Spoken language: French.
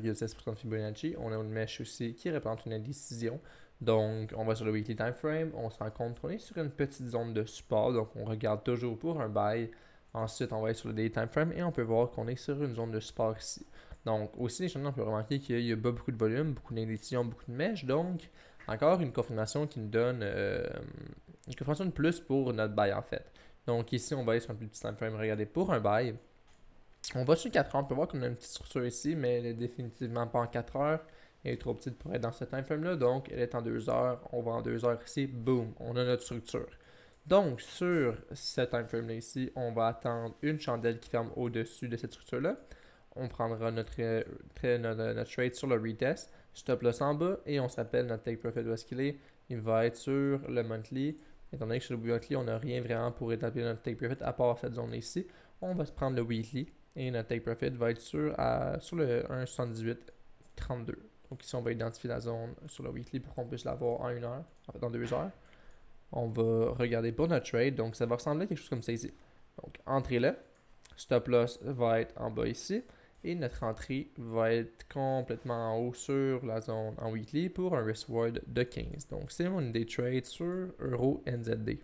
0,16% de Fibonacci. On a une mèche aussi qui représente une indécision. Donc, on va sur le weekly time frame, on se rend compte qu'on est sur une petite zone de support, donc on regarde toujours pour un buy. Ensuite, on va aller sur le daily time frame et on peut voir qu'on est sur une zone de support ici. Donc, aussi, les on peut remarquer qu'il n'y a pas beaucoup de volume, beaucoup d'indécision, beaucoup de mèches. Donc, encore une confirmation qui nous donne une confirmation de plus pour notre buy en fait. Donc, ici, on va aller sur un plus petit time frame, regarder pour un buy. On va sur 4 heures, on peut voir qu'on a une petite structure ici, mais elle est définitivement pas en 4 heures. Elle est trop petite pour être dans ce time frame là, donc elle est en 2 heures. On va en 2 heures ici, boom, on a notre structure. Donc sur ce time frame là ici, on va attendre une chandelle qui ferme au-dessus de cette structure là. On prendra notre trade sur le retest, stop loss en bas et on s'appelle notre take profit où est-ce qu'il est. Il va être sur le monthly. Étant donné que sur le monthly, on n'a rien vraiment pour établir notre take profit à part cette zone ici. On va se prendre le weekly et notre take profit va être sur le 1,7832. Donc ici, on va identifier la zone sur le weekly pour qu'on puisse l'avoir en 1 heure, en fait en 2 heures. On va regarder pour notre trade, donc ça va ressembler à quelque chose comme ça ici. Donc entrée-là, stop loss va être en bas ici, et notre entrée va être complètement en haut sur la zone en weekly pour un risk reward de 15. Donc c'est mon day trade sur Euro NZD.